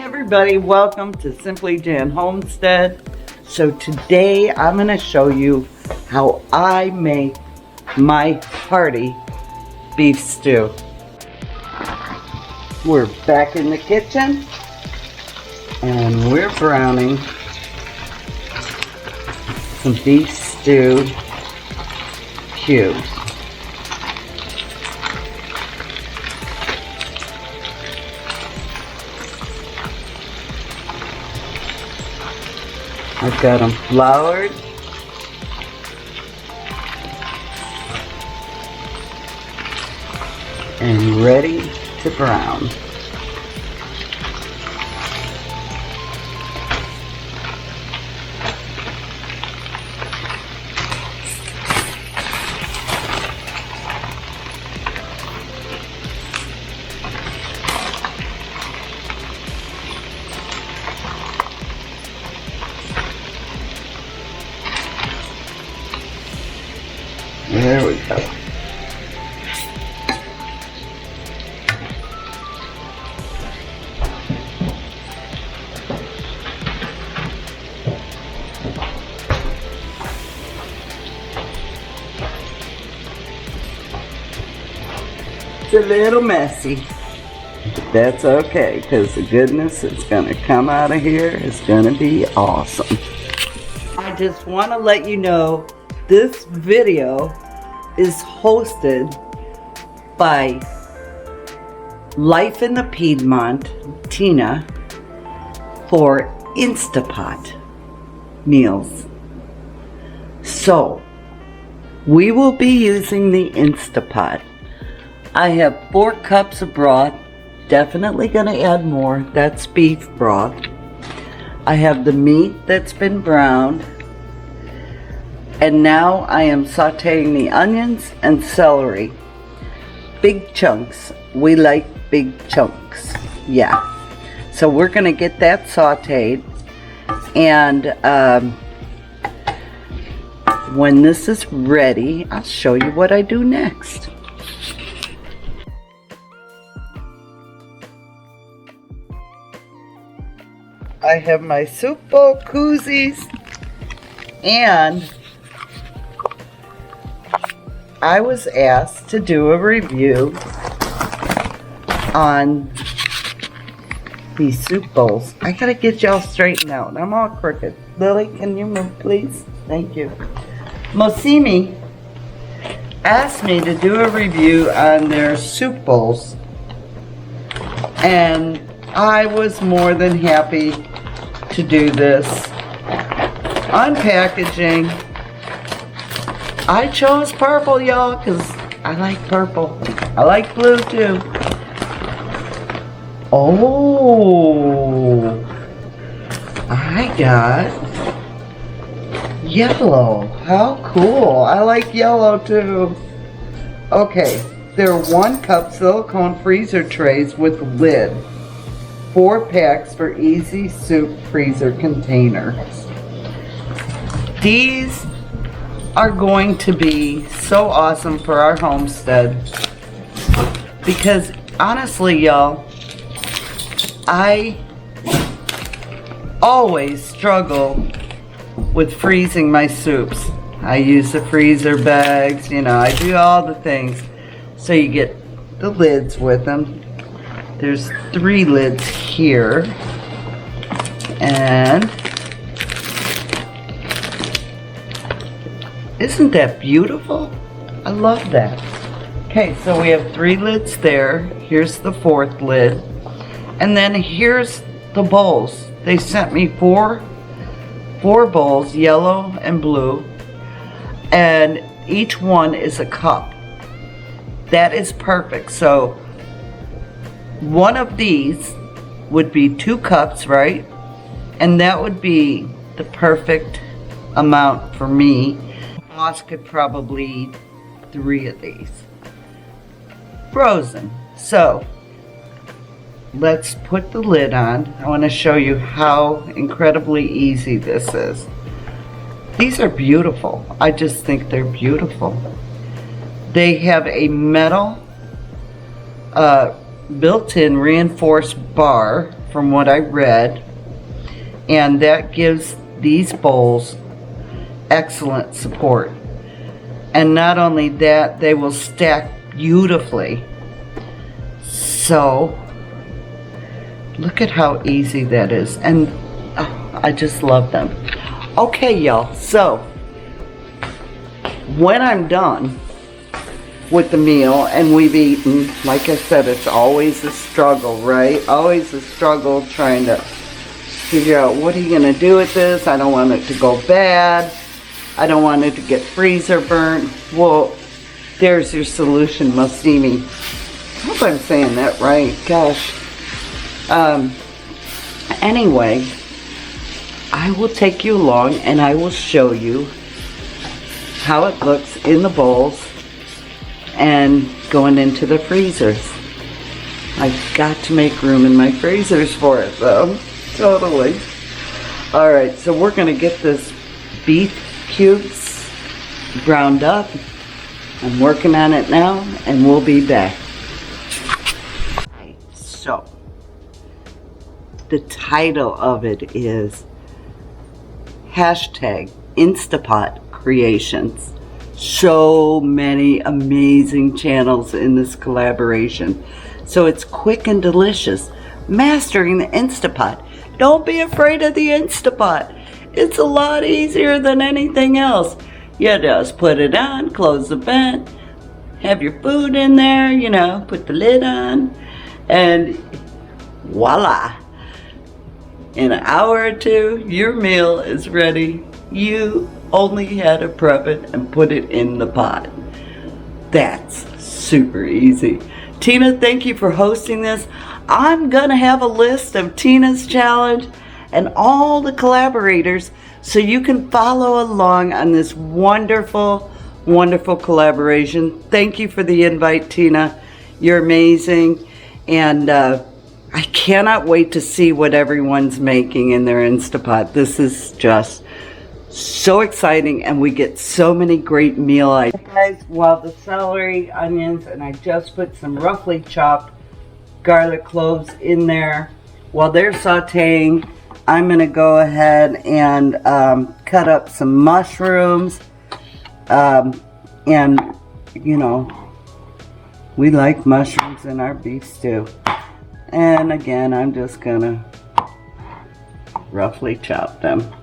Everybody, welcome to Simply Jan Homestead. So today I'm going to show you how I make my hearty beef stew. We're back in the kitchen and we're browning some beef stew cubes. I've got them floured. And ready to brown. There we go. It's a little messy, but that's okay, because the goodness that's gonna come out of here is gonna be awesome. I just want to let you know this video is hosted by Life in the Piedmont, Tina, for Instapot meals. So, we will be using the Instapot. I have 4 cups of broth, definitely gonna add more, that's beef broth. I have the meat that's been browned. And now I am sauteing the onions and celery. Big chunks. We like big chunks. Yeah. So we're going to get that sauteed. And when this is ready, I'll show you what I do next. I have my soup bowl koozies and I was asked to do a review on these soup bowls. I gotta get y'all straightened out. I'm all crooked. Lily, can you move, please? Thank you. Mossime asked me to do a review on their soup bowls, and I was more than happy to do this. Unpackaging. I chose purple, y'all, because I like purple. I like blue, too. Oh, I got yellow. How cool. I like yellow, too. Okay, they're 1 cup silicone freezer trays with lid. 4 packs for easy soup freezer containers. These are going to be so awesome for our homestead, because honestly, y'all, I always struggle with freezing my soups. I use the freezer bags, you know, I do all the things. So you get the lids with them. There's 3 lids here, and isn't that beautiful? I love that. Okay, so we have 3 lids there. Here's the 4th lid. And then here's the bowls. They sent me four bowls, yellow and blue. And each one is a cup. That is perfect. So one of these would be 2 cups, right? And that would be the perfect amount for me. Moss could probably eat 3 of these. Frozen. So let's put the lid on. I want to show you how incredibly easy this is. These are beautiful. I just think they're beautiful. They have a metal built-in reinforced bar from what I read, and that gives these bowls excellent support. And not only that, they will stack beautifully. So look at how easy that is, and I just love them. Okay, y'all, so when I'm done with the meal and we've eaten, like I said, it's always a struggle, right? Always a struggle trying to figure out what are you gonna do with this. I don't want it to go bad. I don't want it to get freezer burnt. Well, there's your solution, Mossime. I hope I'm saying that right. Gosh. Anyway, I will take you along and I will show you how it looks in the bowls and going into the freezers. I've got to make room in my freezers for it though. Totally. Alright, so we're going to get this beef cubes ground up. I'm working on it now and we'll be back. So, the title of it is hashtag Instapot Creations. So many amazing channels in this collaboration. So it's quick and delicious. Mastering the Instapot. Don't be afraid of the Instapot. It's a lot easier than anything else. You just put it on, close the vent, have your food in there, you know, put the lid on, and voila. In an hour or two, your meal is ready. You only had to prep it and put it in the pot. That's super easy. Tina, thank you for hosting this. I'm gonna have a list of Tina's challenge and all the collaborators so you can follow along on this wonderful, wonderful collaboration. Thank you for the invite, Tina. You're amazing. And I cannot wait to see what everyone's making in their Instapot. This is just so exciting, and we get so many great meal items. Guys, while the celery, onions, and I just put some roughly chopped garlic cloves in there, while they're sauteing, I'm going to go ahead and cut up some mushrooms. And, you know, we like mushrooms in our beef stew. And again, I'm just going to roughly chop them.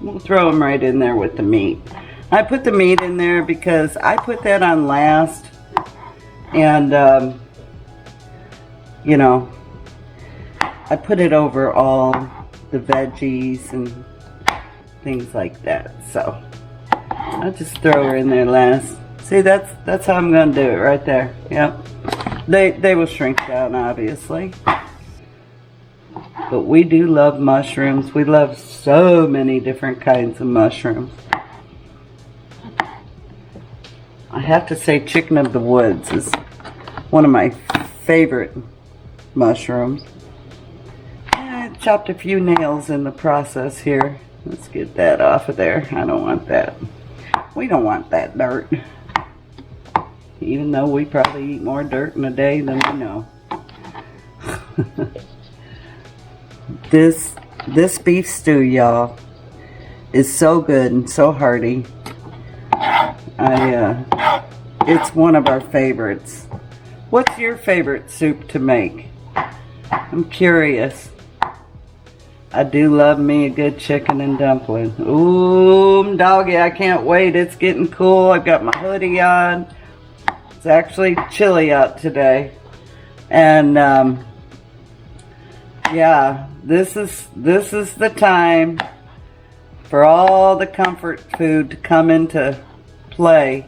We'll throw them right in there with the meat. I put the meat in there because I put that on last. And, you know, I put it over all the veggies and things like that. So I'll just throw her in there last. See, that's how I'm going to do it right there. Yep. They will shrink down, obviously. But we do love mushrooms. We love so many different kinds of mushrooms. I have to say chicken of the woods is one of my favorite mushrooms. I chopped a few nails in the process here. Let's get that off of there. I don't want that. We don't want that dirt. Even though we probably eat more dirt in a day than we know. This beef stew, y'all, is so good and so hearty. It's one of our favorites. What's your favorite soup to make? I'm curious. I do love me a good chicken and dumpling. Ooh, doggy, I can't wait. It's getting cool. I've got my hoodie on. It's actually chilly out today. And yeah, this is the time for all the comfort food to come into play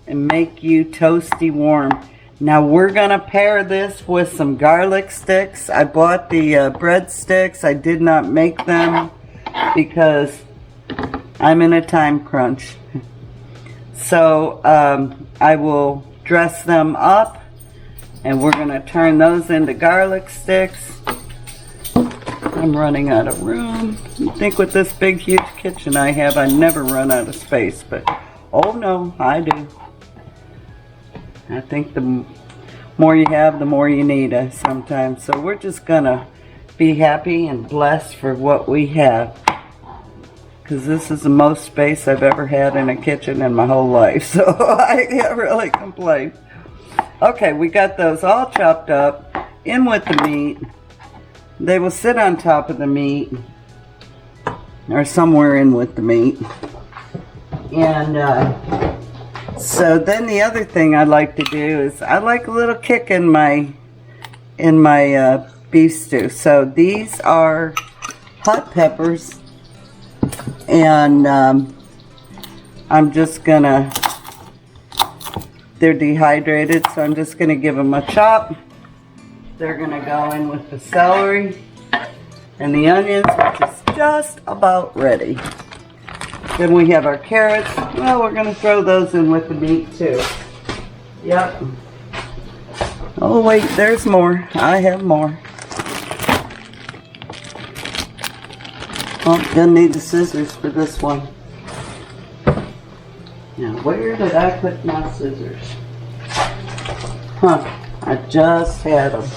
and make you toasty warm. Now we're gonna pair this with some garlic sticks. I bought the breadsticks. I did not make them because I'm in a time crunch. So I will dress them up and we're gonna turn those into garlic sticks. I'm running out of room. I think with this big huge kitchen I have, I never run out of space, but oh no, I do. I think the more you have, the more you need sometimes. So we're just gonna be happy and blessed for what we have, because this is the most space I've ever had in a kitchen in my whole life, so I can't really complain. Okay, we got those all chopped up in with the meat. They will sit on top of the meat or somewhere in with the meat. And so then the other thing I like to do is I like a little kick in my beef stew. So these are hot peppers, and I'm just gonna, they're dehydrated, so I'm just gonna give them a chop. They're gonna go in with the celery and the onions, which is just about ready. Then we have our carrots. Well, we're gonna throw those in with the meat too. Yep. Oh wait, there's more. I have more. Oh, gonna need the scissors for this one. Now, where did I put my scissors? Huh, I just had them.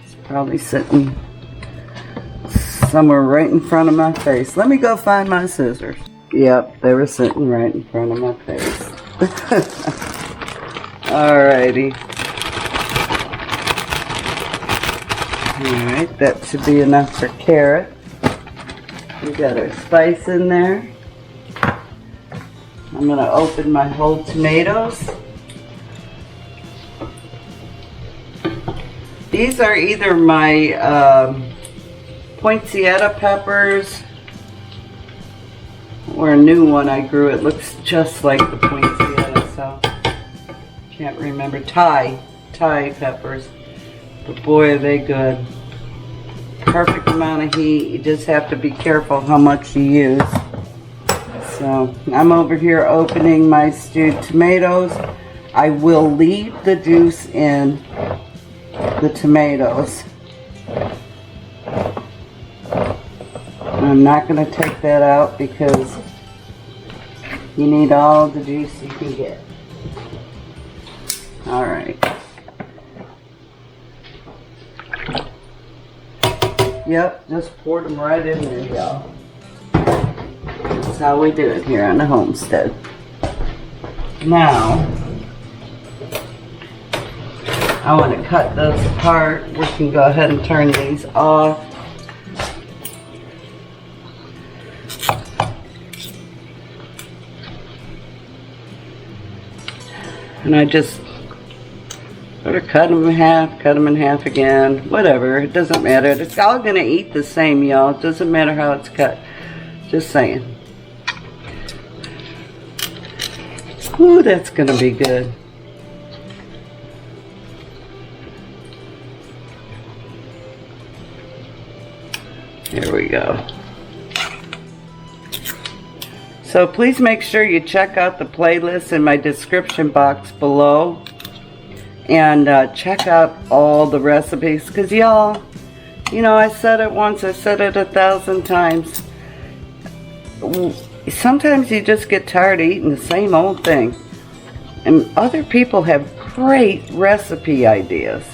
It's probably sitting somewhere right in front of my face. Let me go find my scissors. Yep, they were sitting right in front of my face. Alrighty. Alright, that should be enough for carrot. We got our spice in there. I'm going to open my whole tomatoes. These are either my poinsettia peppers or a new one I grew. It looks just like the poinsettia, so can't remember. Thai peppers. But boy, are they good. Perfect amount of heat. You just have to be careful how much you use. So I'm over here opening my stewed tomatoes. I will leave the juice in the tomatoes. I'm not going to take that out because you need all the juice you can get. Alright. Yep, just poured them right in there, y'all. That's how we do it here on the homestead. Now, I want to cut those apart. We can go ahead and turn these off. And I just sort of cut them in half again, whatever, it doesn't matter. It's all gonna eat the same, y'all. It doesn't matter how it's cut. Just saying. Ooh, that's gonna be good. Here we go. So please make sure you check out the playlist in my description box below. And check out all the recipes, because y'all, you know, I said it once, I said it 1,000 times. Sometimes you just get tired of eating the same old thing. And other people have great recipe ideas.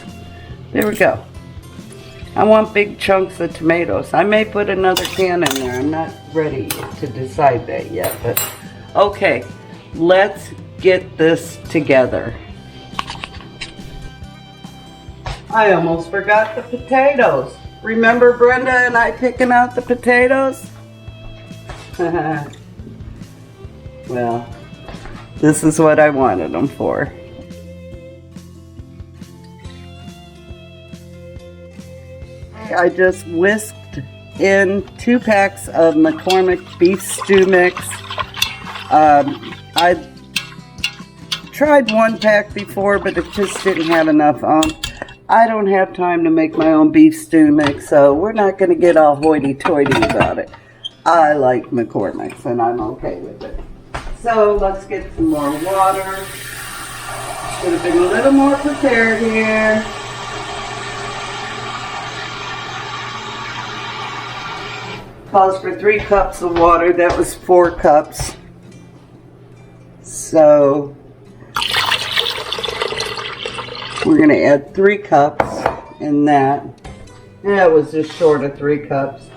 There we go. I want big chunks of tomatoes. I may put another can in there. I'm not ready to decide that yet. But okay, let's get this together. I almost forgot the potatoes. Remember Brenda and I picking out the potatoes? Well, this is what I wanted them for. I just whisked in 2 packs of McCormick beef stew mix. I tried 1 pack before, but it just didn't have enough on. I don't have time to make my own beef stew mix, so we're not going to get all hoity-toity about it. I like McCormick's, and I'm okay with it. So let's get some more water. Should have been a little more prepared here. Calls for 3 cups of water. That was 4 cups. So We're going to add 3 cups in that. Yeah, it was just short of 3 cups.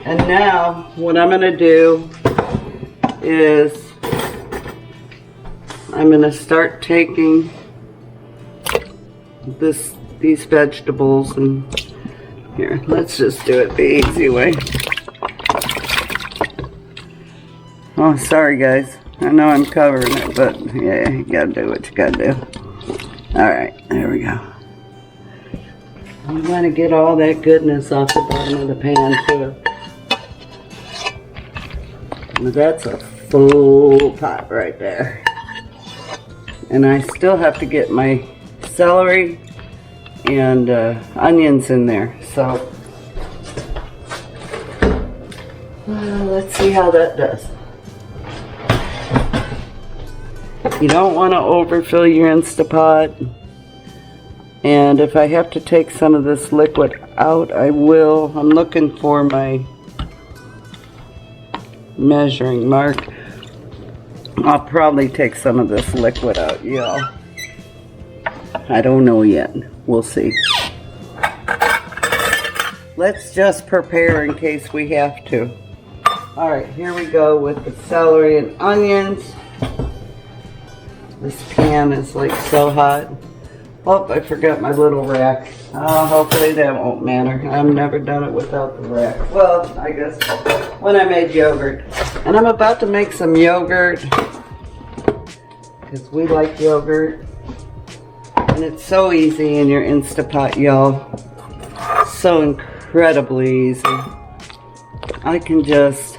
And now what I'm going to do is I'm going to start taking these vegetables, and here, let's just do it the easy way. Oh, sorry guys. I know I'm covering it, but yeah, you gotta do what you gotta do. Alright, there we go. We want to get all that goodness off the bottom of the pan too. That's a full pot right there. And I still have to get my celery and onions in there. So let's see how that does. You don't want to overfill your Instapot. And if I have to take some of this liquid out, I will. I'm looking for my measuring mark. I'll probably take some of this liquid out, y'all. I don't know yet. We'll see. Let's just prepare in case we have to. Alright, here we go with the celery and onions. This pan is like so hot. Oh, I forgot my little rack. Hopefully that won't matter. I've never done it without the rack. Well, I guess when I made yogurt. And I'm about to make some yogurt, because we like yogurt. And it's so easy in your Instapot, y'all. So incredibly easy. I can just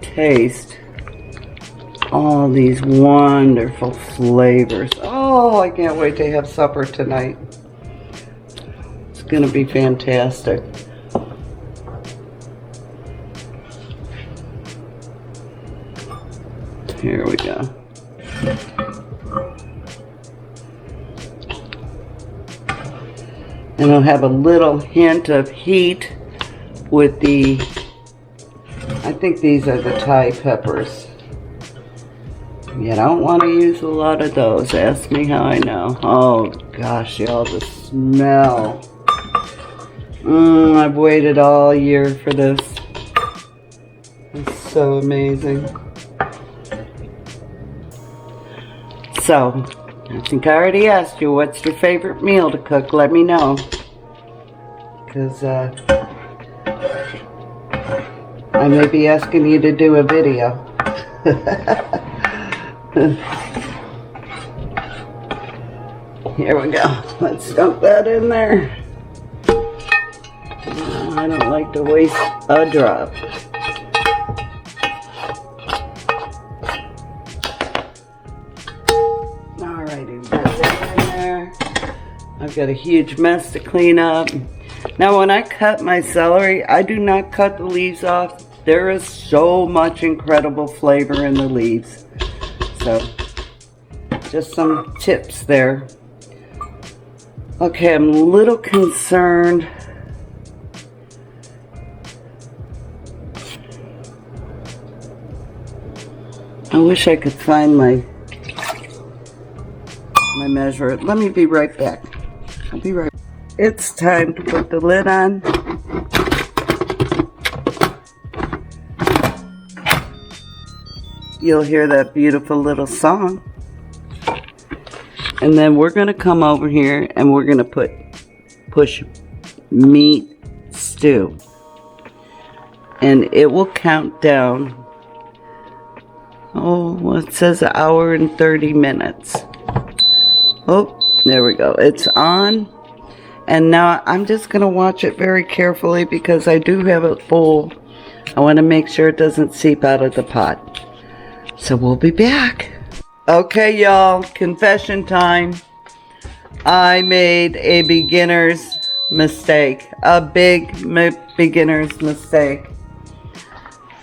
taste all these wonderful flavors. Oh, I can't wait to have supper tonight. It's gonna be fantastic. Here we go. And I'll have a little hint of heat with the, I think these are the Thai peppers. You don't want to use a lot of those. Ask me how I know. Oh gosh, y'all, the smell. I've waited all year for this. It's so amazing. So, I think I already asked you, what's your favorite meal to cook? Let me know. Because I may be asking you to do a video. Here we go. Let's dump that in there. I don't like to waste a drop. Alrighty, that's it in there. I've got a huge mess to clean up. Now when I cut my celery, I do not cut the leaves off. There is so much incredible flavor in the leaves. So, just some tips there. Okay, I'm a little concerned. I wish I could find my measure. Let me be right back. I'll be right back. It's time to put the lid on. You'll hear that beautiful little song. And then we're going to come over here and we're going to push meat stew. And it will count down. Oh, well, it says an hour and 30 minutes. Oh, there we go. It's on. And now I'm just going to watch it very carefully because I do have it full. I want to make sure it doesn't seep out of the pot. So we'll be back. Okay, y'all, confession time. I made a beginner's mistake. A big beginner's mistake.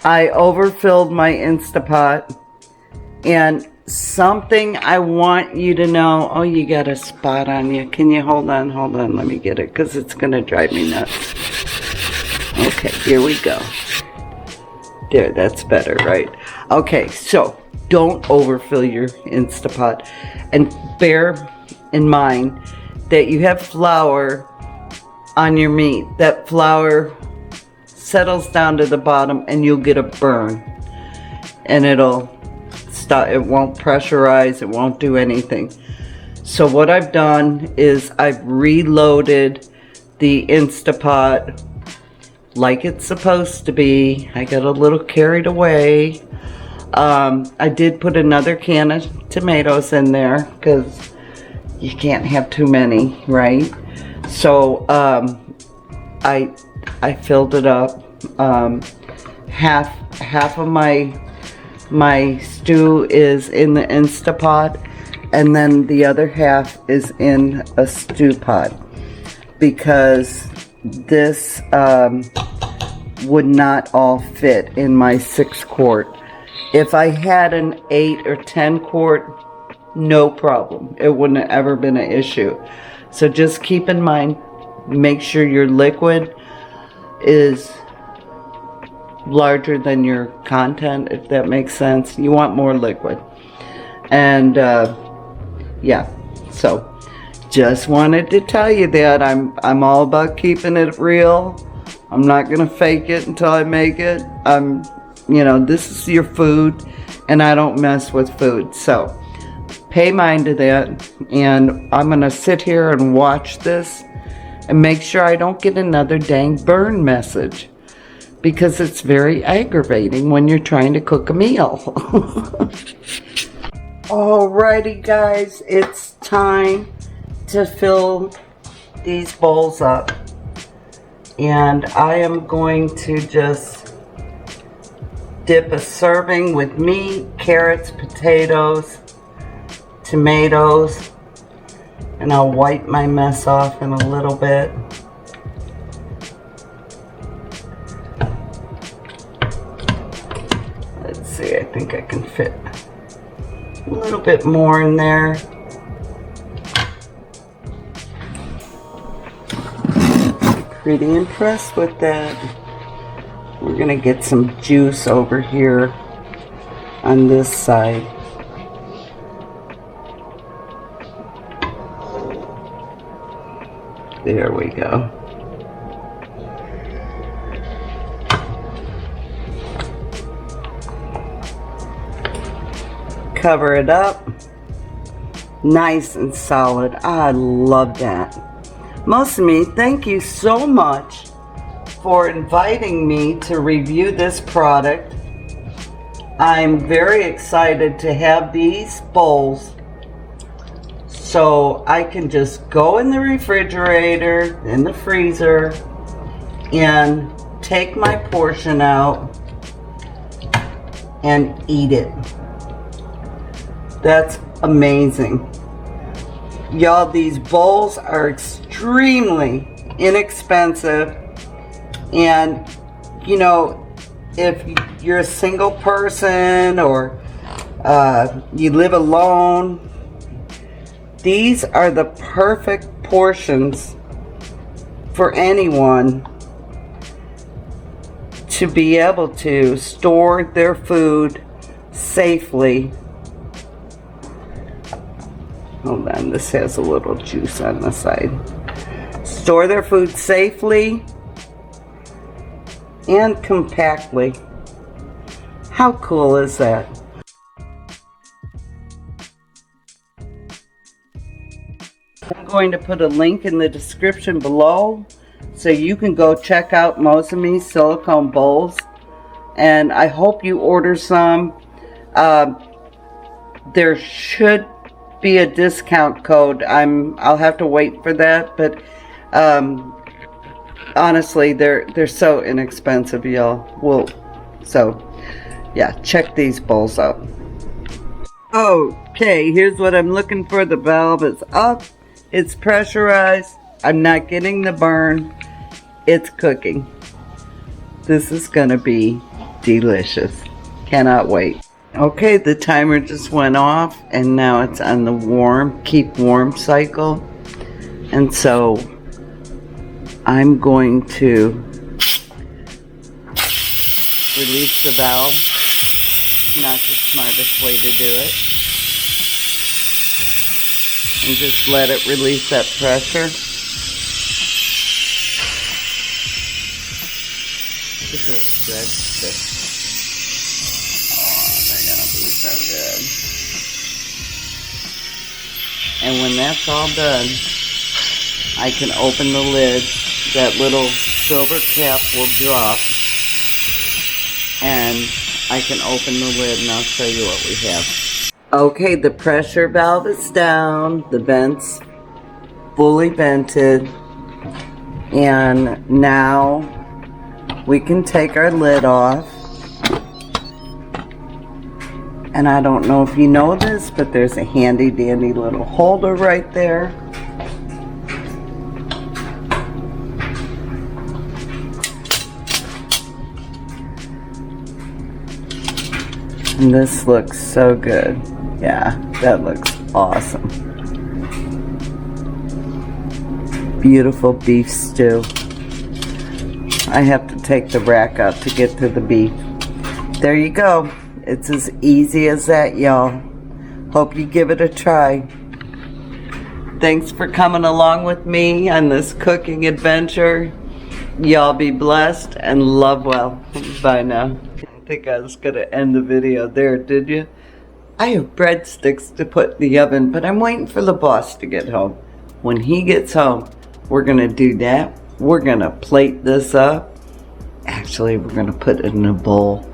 I overfilled my Instapot. And something I want you to know. Oh, you got a spot on you. Can you hold on? Hold on. Let me get it because it's going to drive me nuts. Okay, here we go. There, that's better, right? Okay, so don't overfill your Instapot. And bear in mind that you have flour on your meat. That flour settles down to the bottom and you'll get a burn. And it'll stop, it won't pressurize, it won't do anything. So what I've done is I've reloaded the Instapot like it's supposed to be. I got a little carried away. I did put another can of tomatoes in there because you can't have too many, right? So I filled it up. Half of my stew is in the Instapot, and then the other half is in a stew pot, because this would not all fit in my 6-quart. If I had an 8 or 10 quart, no problem. It wouldn't have ever been an issue. So just keep in mind, make sure your liquid is larger than your content, if that makes sense. You want more liquid. And yeah, so just wanted to tell you that I'm all about keeping it real. I'm not gonna fake it until I make it. You know, this is your food, and I don't mess with food. So pay mind to that, and I'm gonna sit here and watch this and make sure I don't get another dang burn message, because it's very aggravating when you're trying to cook a meal. Alrighty guys, it's time to fill these bowls up, and I am going to just dip a serving with meat, carrots, potatoes, tomatoes, and I'll wipe my mess off in a little bit. Let's see, I think I can fit a little bit more in there. Pretty impressed with that. We're gonna get some juice over here on this side. There we go. Cover it up. Nice and solid. I love that. Mossime, thank you so much for inviting me to review this product. I'm very excited to have these bowls so I can just go in the refrigerator, in the freezer, and take my portion out and eat it. That's amazing. Y'all, these bowls are extremely inexpensive, and you know, if you're a single person or you live alone, these are the perfect portions for anyone to be able to store their food safely. Hold on, this has a little juice on the side. Store their food safely and compactly. How cool is that? I'm going to put a link in the description below so you can go check out Mossime's silicone bowls, and I hope you order some. There should be a discount code. I'll have to wait for that, but honestly, they're so inexpensive, y'all. So yeah, check these bowls out. Okay, here's what I'm looking for. The valve is up, it's pressurized, I'm not getting the burn, it's cooking. This is gonna be delicious. Cannot wait. Okay, the timer just went off, and now it's on the keep warm cycle. And so I'm going to release the valve. Not the smartest way to do it. And just let it release that pressure. Look at those breadsticks. Oh, they're gonna be so good. And when that's all done, I can open the lid. That little silver cap will drop. And I can open the lid and I'll show you what we have. Okay, the pressure valve is down. The vent's fully vented. And now we can take our lid off. And I don't know if you know this, but there's a handy dandy little holder right there. And this looks so good. Yeah, that looks awesome. Beautiful beef stew. I have to take the rack out to get to the beef. There you go. It's as easy as that, y'all. Hope you give it a try. Thanks for coming along with me on this cooking adventure. Y'all be blessed and love well. Bye now. I think I was going to end the video there, did you? I have breadsticks to put in the oven, but I'm waiting for the boss to get home. When he gets home, we're going to do that. We're going to plate this up. Actually, we're going to put it in a bowl.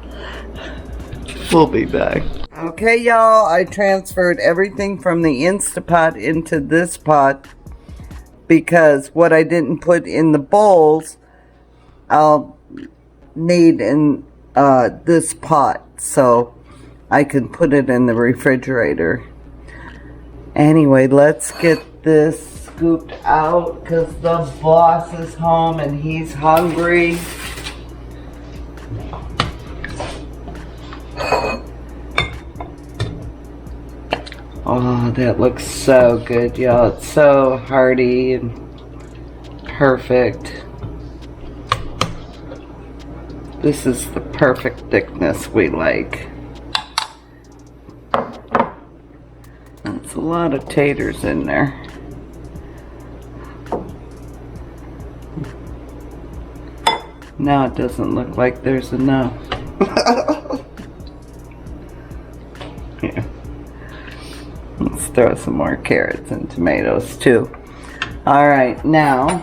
We'll be back. Okay, y'all, I transferred everything from the Instapot into this pot because what I didn't put in the bowls, I'll need in this pot so I can put it in the refrigerator. Anyway, let's get this scooped out because the boss is home and he's hungry. Oh, that looks so good, y'all. It's so hearty and perfect. This is the perfect thickness we like. That's a lot of taters in there. Now it doesn't look like there's enough. Yeah. Let's throw some more carrots and tomatoes too. Alright, now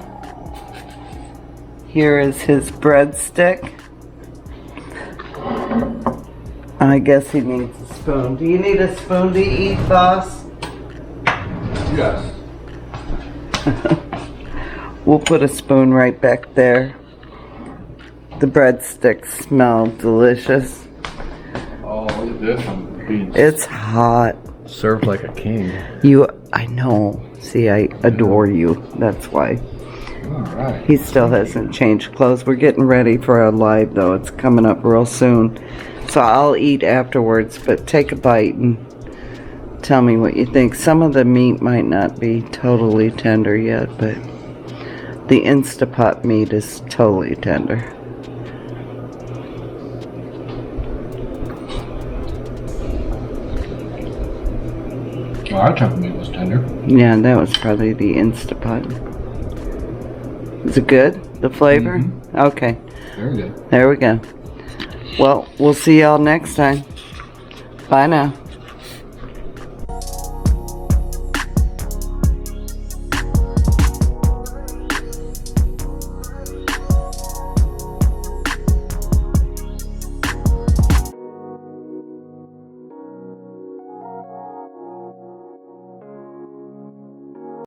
here is his breadstick. I guess he needs a spoon. Do you need a spoon to eat, boss? Yes. We'll put a spoon right back there. The breadsticks smell delicious. Oh, look at this one. Being It's hot. served like a king. I know. See, I adore you. That's why. Alright. He still hasn't changed clothes. We're getting ready for our live, though. It's coming up real soon. So I'll eat afterwards, but take a bite and tell me what you think. Some of the meat might not be totally tender yet, but the Instapot meat is totally tender. Oh, our chunk of meat was tender. Yeah, that was probably the Instapot. Is it good? The flavor? Mm-hmm. Okay. Very good. There we go. Well, we'll see y'all next time. Bye now.